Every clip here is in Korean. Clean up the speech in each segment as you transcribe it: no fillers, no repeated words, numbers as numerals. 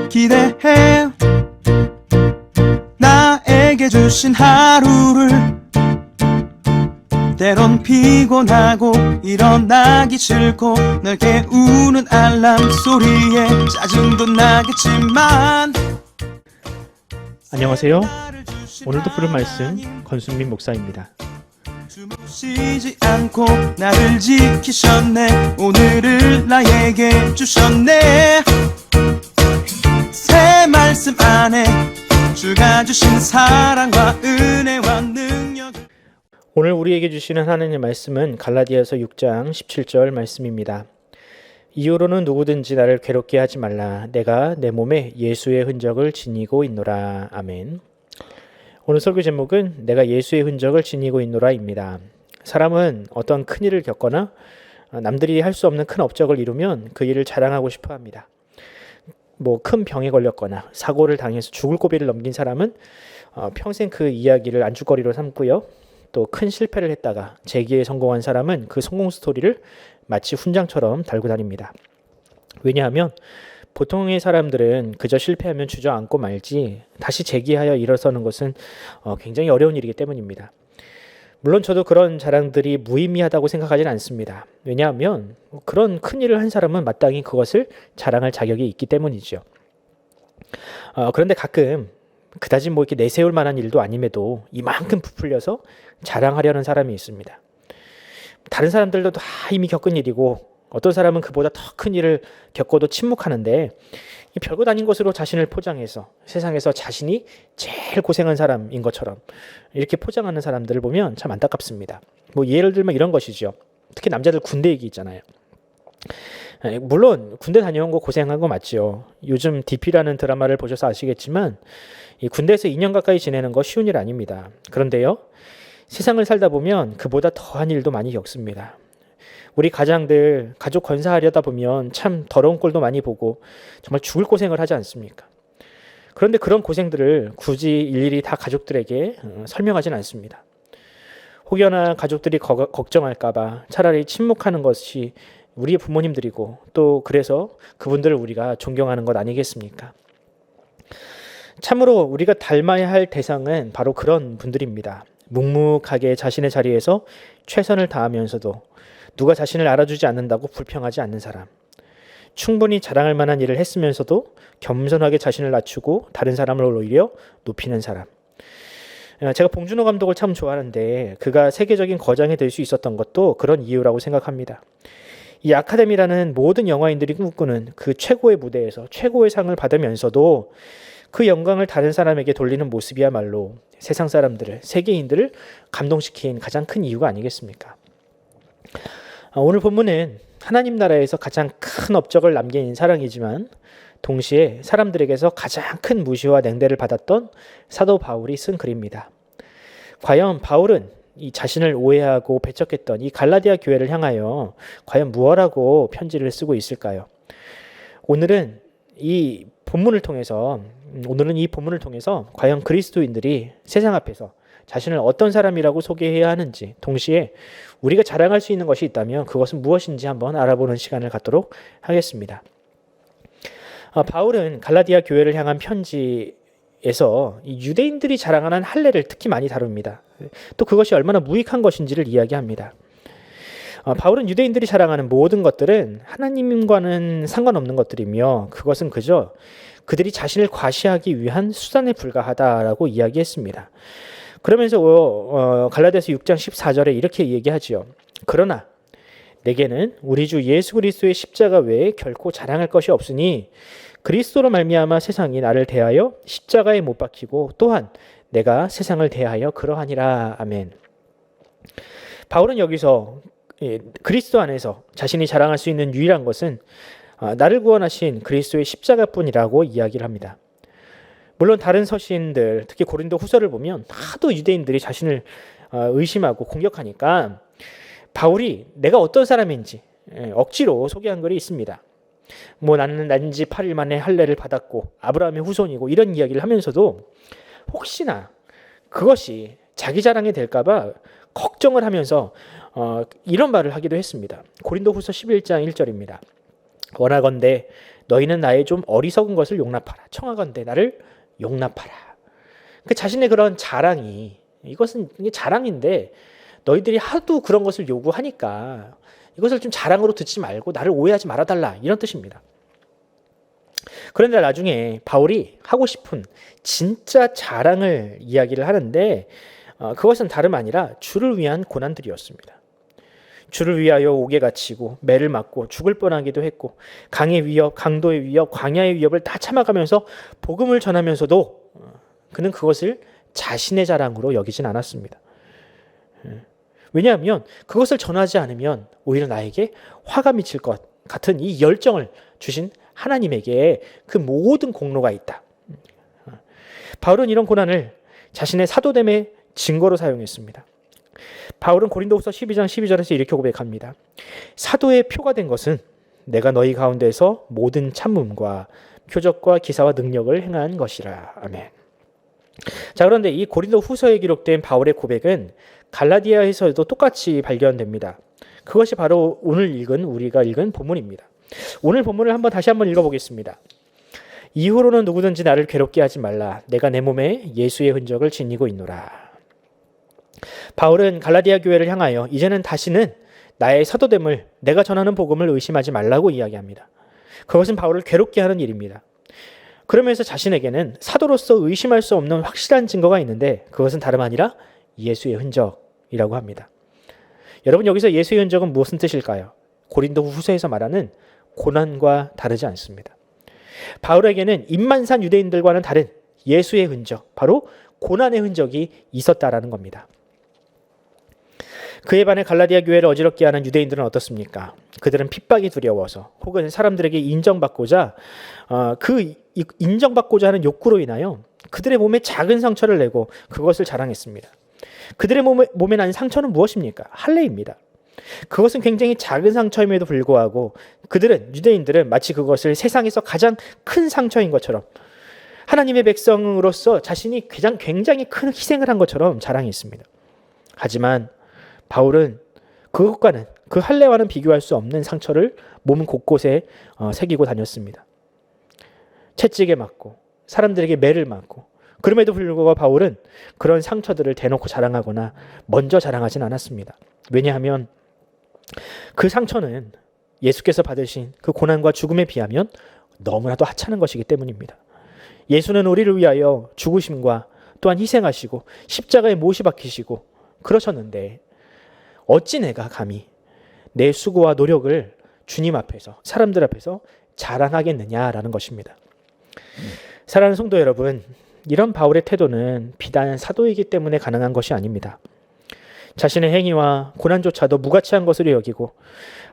기대해 나에게 주신 하루를 때론 피곤하고 일어나기 싫고 널 깨우는 알람 소리에 짜증도 나겠지만 안녕하세요. 오늘도 부른 말씀 권순민 목사입니다. 쉬지 않고 나를 지키셨네. 오늘을 나에게 주셨네. 새 말씀 안에 주가 주신 사랑과 은혜와 능력. 오늘 우리에게 주시는 하나님의 말씀은 갈라디아서 6장 17절 말씀입니다. 이후로는 누구든지 나를 괴롭게 하지 말라. 내가 내 몸에 예수의 흔적을 지니고 있노라. 아멘. 오늘 설교 제목은 내가 예수의 흔적을 지니고 있노라입니다. 사람은 어떤 큰 일을 겪거나 남들이 할 수 없는 큰 업적을 이루면 그 일을 자랑하고 싶어 합니다. 큰 병에 걸렸거나 사고를 당해서 죽을 고비를 넘긴 사람은 평생 그 이야기를 안주거리로 삼고요. 또 큰 실패를 했다가 재기에 성공한 사람은 그 성공 스토리를 마치 훈장처럼 달고 다닙니다. 왜냐하면 보통의 사람들은 그저 실패하면 주저앉고 말지 다시 재기하여 일어서는 것은 굉장히 어려운 일이기 때문입니다. 물론 저도 그런 자랑들이 무의미하다고 생각하지는 않습니다. 왜냐하면 그런 큰 일을 한 사람은 마땅히 그것을 자랑할 자격이 있기 때문이죠. 그런데 가끔 그다지 이렇게 내세울 만한 일도 아님에도 이만큼 부풀려서 자랑하려는 사람이 있습니다. 다른 사람들도 다 이미 겪은 일이고 어떤 사람은 그보다 더 큰 일을 겪어도 침묵하는데 별것 아닌 것으로 자신을 포장해서 세상에서 자신이 제일 고생한 사람인 것처럼 이렇게 포장하는 사람들을 보면 참 안타깝습니다. 예를 들면 이런 것이죠. 특히 남자들 군대 얘기 있잖아요. 물론 군대 다녀온 거 고생한 거 맞죠. 요즘 DP라는 드라마를 보셔서 아시겠지만 이 군대에서 2년 가까이 지내는 거 쉬운 일 아닙니다. 그런데요, 세상을 살다 보면 그보다 더한 일도 많이 겪습니다. 우리 가장들 가족 건사하려다 보면 참 더러운 꼴도 많이 보고 정말 죽을 고생을 하지 않습니까? 그런데 그런 고생들을 굳이 일일이 다 가족들에게 설명하지는 않습니다. 혹여나 가족들이 걱정할까 봐 차라리 침묵하는 것이 우리의 부모님들이고 또 그래서 그분들을 우리가 존경하는 것 아니겠습니까? 참으로 우리가 닮아야 할 대상은 바로 그런 분들입니다. 묵묵하게 자신의 자리에서 최선을 다하면서도 누가 자신을 알아주지 않는다고 불평하지 않는 사람. 충분히 자랑할 만한 일을 했으면서도 겸손하게 자신을 낮추고 다른 사람을 오히려 높이는 사람. 제가 봉준호 감독을 참 좋아하는데 그가 세계적인 거장이 될 수 있었던 것도 그런 이유라고 생각합니다. 이 아카데미라는 모든 영화인들이 꿈꾸는 그 최고의 무대에서 최고의 상을 받으면서도 그 영광을 다른 사람에게 돌리는 모습이야말로 세상 사람들을, 세계인들을 감동시킨 가장 큰 이유가 아니겠습니까? 오늘 본문은 하나님 나라에서 가장 큰 업적을 남긴 사람이지만 동시에 사람들에게서 가장 큰 무시와 냉대를 받았던 사도 바울이 쓴 글입니다. 과연 바울은 이 자신을 오해하고 배척했던 이 갈라디아 교회를 향하여 과연 무엇라고 편지를 쓰고 있을까요? 오늘은 이 본문을 통해서 과연 그리스도인들이 세상 앞에서 자신을 어떤 사람이라고 소개해야 하는지, 동시에 우리가 자랑할 수 있는 것이 있다면 그것은 무엇인지 한번 알아보는 시간을 갖도록 하겠습니다. 바울은 갈라디아 교회를 향한 편지에서 이 유대인들이 자랑하는 할례를 특히 많이 다룹니다. 또 그것이 얼마나 무익한 것인지를 이야기합니다. 바울은 유대인들이 자랑하는 모든 것들은 하나님과는 상관없는 것들이며 그것은 그저 그들이 자신을 과시하기 위한 수단에 불과하다라고 이야기했습니다. 그러면서 갈라디아서 6장 14절에 이렇게 얘기하지요. 그러나 내게는 우리 주 예수 그리스도의 십자가 외에 결코 자랑할 것이 없으니 그리스도로 말미암아 세상이 나를 대하여 십자가에 못 박히고 또한 내가 세상을 대하여 그러하니라. 아멘. 바울은 여기서 그리스도 안에서 자신이 자랑할 수 있는 유일한 것은 나를 구원하신 그리스도의 십자가뿐이라고 이야기를 합니다. 물론 다른 서신들, 특히 고린도 후서를 보면 하도 유대인들이 자신을 의심하고 공격하니까 바울이 내가 어떤 사람인지 억지로 소개한 글이 있습니다. 나는 난지 8일 만에 할례를 받았고 아브라함의 후손이고 이런 이야기를 하면서도 혹시나 그것이 자기 자랑이 될까 봐 걱정을 하면서 이런 말을 하기도 했습니다. 고린도 후서 11장 1절입니다. 원하건대 너희는 나의 좀 어리석은 것을 용납하라. 청하건대 나를 용납하라. 그 자신의 그런 자랑이, 이것은 이게 자랑인데 너희들이 하도 그런 것을 요구하니까 이것을 좀 자랑으로 듣지 말고 나를 오해하지 말아달라, 이런 뜻입니다. 그런데 나중에 바울이 하고 싶은 진짜 자랑을 이야기를 하는데 그것은 다름 아니라 주를 위한 고난들이었습니다. 주를 위하여 옥에 갇히고 매를 맞고 죽을 뻔하기도 했고 강의 위협, 강도의 위협, 광야의 위협을 다 참아가면서 복음을 전하면서도 그는 그것을 자신의 자랑으로 여기진 않았습니다. 왜냐하면 그것을 전하지 않으면 오히려 나에게 화가 미칠 것 같은 이 열정을 주신 하나님에게 그 모든 공로가 있다. 바울은 이런 고난을 자신의 사도됨의 증거로 사용했습니다. 바울은 고린도후서 12장 12절에서 이렇게 고백합니다. 사도의 표가 된 것은 내가 너희 가운데서 모든 참음과 표적과 기사와 능력을 행한 것이라. 아멘. 자, 그런데 이 고린도 후서에 기록된 바울의 고백은 갈라디아에서도 똑같이 발견됩니다. 그것이 바로 우리가 읽은 본문입니다. 오늘 본문을 다시 한번 읽어보겠습니다. 이후로는 누구든지 나를 괴롭게 하지 말라. 내가 내 몸에 예수의 흔적을 지니고 있노라. 바울은 갈라디아 교회를 향하여 이제는 다시는 나의 사도됨을, 내가 전하는 복음을 의심하지 말라고 이야기합니다. 그것은 바울을 괴롭게 하는 일입니다. 그러면서 자신에게는 사도로서 의심할 수 없는 확실한 증거가 있는데 그것은 다름 아니라 예수의 흔적이라고 합니다. 여러분, 여기서 예수의 흔적은 무슨 뜻일까요? 고린도 후서에서 말하는 고난과 다르지 않습니다. 바울에게는 입만산 유대인들과는 다른 예수의 흔적, 바로 고난의 흔적이 있었다라는 겁니다. 그에 반해 갈라디아 교회를 어지럽게 하는 유대인들은 어떻습니까? 그들은 핍박이 두려워서 혹은 사람들에게 인정받고자 인정받고자 하는 욕구로 인하여 그들의 몸에 작은 상처를 내고 그것을 자랑했습니다. 그들의 몸에 난 상처는 무엇입니까? 할례입니다. 그것은 굉장히 작은 상처임에도 불구하고 유대인들은 마치 그것을 세상에서 가장 큰 상처인 것처럼, 하나님의 백성으로서 자신이 굉장히 큰 희생을 한 것처럼 자랑했습니다. 하지만 바울은 그것과는, 그 할례와는 비교할 수 없는 상처를 몸 곳곳에 새기고 다녔습니다. 채찍에 맞고 사람들에게 매를 맞고, 그럼에도 불구하고 바울은 그런 상처들을 대놓고 자랑하거나 먼저 자랑하진 않았습니다. 왜냐하면 그 상처는 예수께서 받으신 그 고난과 죽음에 비하면 너무나도 하찮은 것이기 때문입니다. 예수는 우리를 위하여 죽으심과 또한 희생하시고 십자가에 못이 박히시고 그러셨는데 어찌 내가 감히 내 수고와 노력을 주님 앞에서, 사람들 앞에서 자랑하겠느냐라는 것입니다. 사랑하는 성도 여러분, 이런 바울의 태도는 비단 사도이기 때문에 가능한 것이 아닙니다. 자신의 행위와 고난조차도 무가치한 것으로 여기고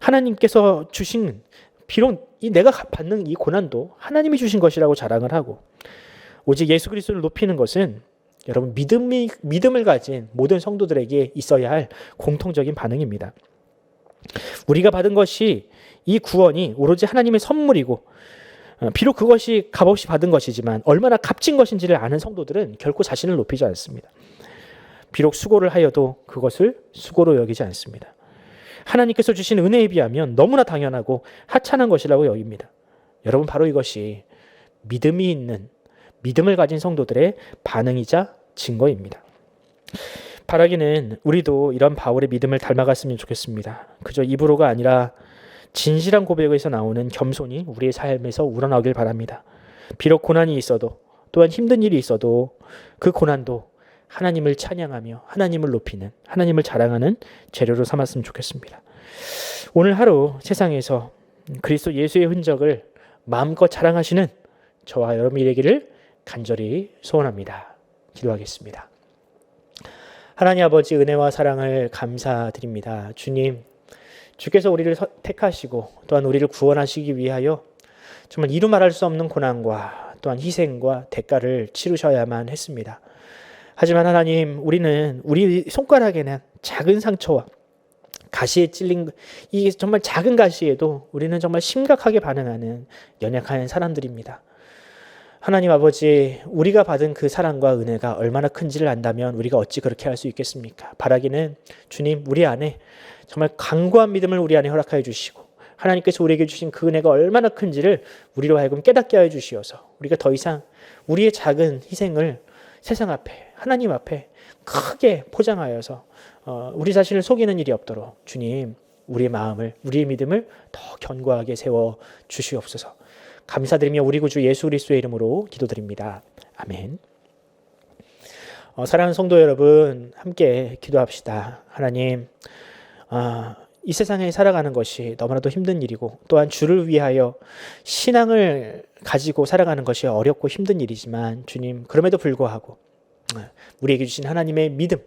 하나님께서 주신, 비록 내가 받는 이 고난도 하나님이 주신 것이라고 자랑을 하고, 오직 예수 그리스도를 높이는 것은 여러분 믿음을 가진 모든 성도들에게 있어야 할 공통적인 반응입니다. 우리가 받은 것이, 이 구원이 오로지 하나님의 선물이고 비록 그것이 값없이 받은 것이지만 얼마나 값진 것인지를 아는 성도들은 결코 자신을 높이지 않습니다. 비록 수고를 하여도 그것을 수고로 여기지 않습니다. 하나님께서 주신 은혜에 비하면 너무나 당연하고 하찮은 것이라고 여깁니다. 여러분, 바로 이것이 믿음을 가진 성도들의 반응이자 증거입니다. 바라기는 우리도 이런 바울의 믿음을 닮아갔으면 좋겠습니다. 그저 입으로가 아니라 진실한 고백에서 나오는 겸손이 우리의 삶에서 우러나오길 바랍니다. 비록 고난이 있어도, 또한 힘든 일이 있어도 그 고난도 하나님을 찬양하며 하나님을 높이는, 하나님을 자랑하는 재료로 삼았으면 좋겠습니다. 오늘 하루 세상에서 그리스도 예수의 흔적을 마음껏 자랑하시는 저와 여러분이 되기를 간절히 소원합니다. 기도하겠습니다. 하나님 아버지, 은혜와 사랑을 감사드립니다. 주께서 우리를 택하시고 또한 우리를 구원하시기 위하여 정말 이루 말할 수 없는 고난과 또한 희생과 대가를 치르셔야만 했습니다. 하지만 하나님, 우리는 우리 손가락에는 작은 상처와 가시에 찔린 이 정말 작은 가시에도 우리는 정말 심각하게 반응하는 연약한 사람들입니다. 하나님 아버지, 우리가 받은 그 사랑과 은혜가 얼마나 큰지를 안다면 우리가 어찌 그렇게 할 수 있겠습니까? 바라기는 주님, 우리 안에 정말 강고한 믿음을 우리 안에 허락하여 주시고 하나님께서 우리에게 주신 그 은혜가 얼마나 큰지를 우리로 하여금 깨닫게 하여 주시어서 우리가 더 이상 우리의 작은 희생을 세상 앞에 하나님 앞에 크게 포장하여서 우리 자신을 속이는 일이 없도록 주님 우리의 마음을 우리의 믿음을 더 견고하게 세워 주시옵소서. 감사드리며 우리 구주 예수 그리스도의 이름으로 기도드립니다. 아멘. 사랑하는 성도 여러분, 함께 기도합시다. 하나님, 이 세상에 살아가는 것이 너무나도 힘든 일이고 또한 주를 위하여 신앙을 가지고 살아가는 것이 어렵고 힘든 일이지만 주님, 그럼에도 불구하고 우리에게 주신 하나님의 믿음,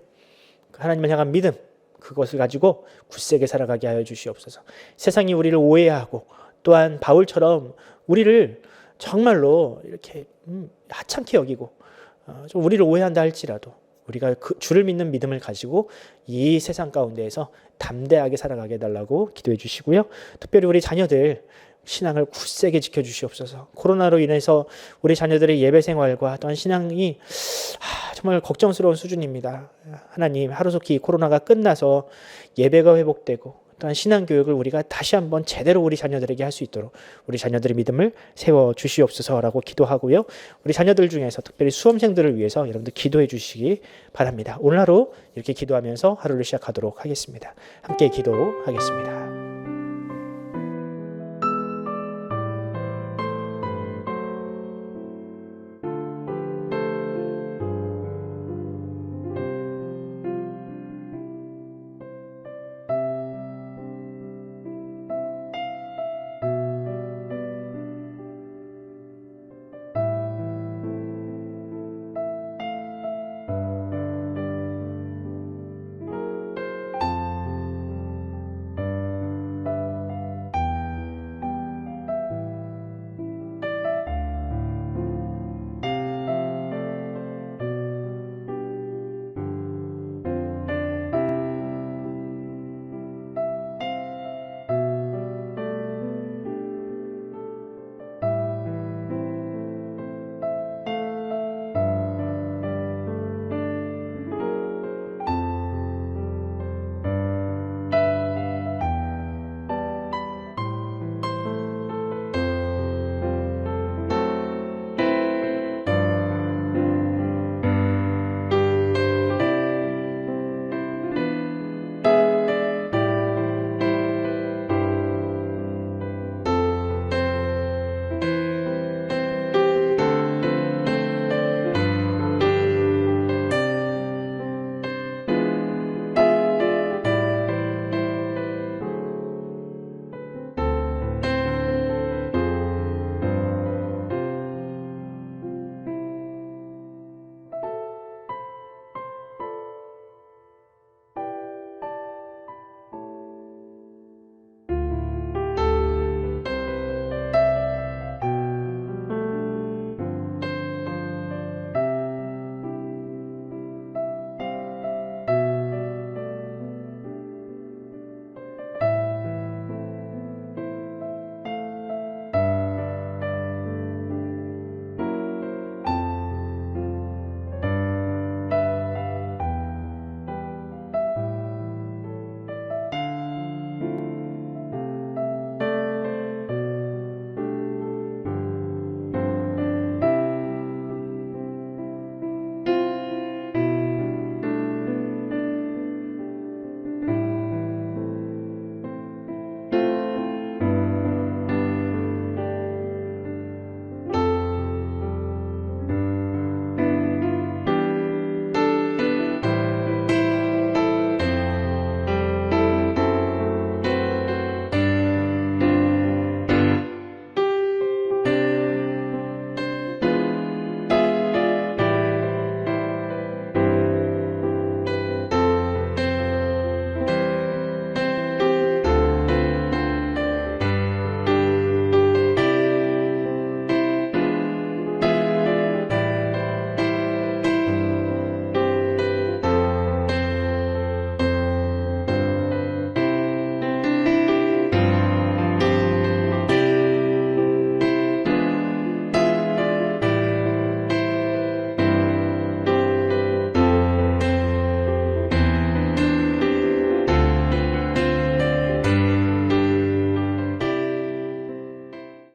하나님을 향한 믿음, 그것을 가지고 굳세게 살아가게 하여 주시옵소서. 세상이 우리를 오해하고 또한 바울처럼 우리를 정말로 이렇게 하찮게 여기고 좀 우리를 오해한다 할지라도 우리가 그 주를 믿는 믿음을 가지고 이 세상 가운데에서 담대하게 살아가게 해달라고 기도해 주시고요. 특별히 우리 자녀들 신앙을 굳세게 지켜주시옵소서. 코로나로 인해서 우리 자녀들의 예배 생활과 또한 신앙이 정말 걱정스러운 수준입니다. 하나님, 하루속히 코로나가 끝나서 예배가 회복되고 또한 신앙교육을 우리가 다시 한번 제대로 우리 자녀들에게 할 수 있도록 우리 자녀들의 믿음을 세워 주시옵소서라고 기도하고요. 우리 자녀들 중에서 특별히 수험생들을 위해서 여러분들 기도해 주시기 바랍니다. 오늘 하루 이렇게 기도하면서 하루를 시작하도록 하겠습니다. 함께 기도하겠습니다.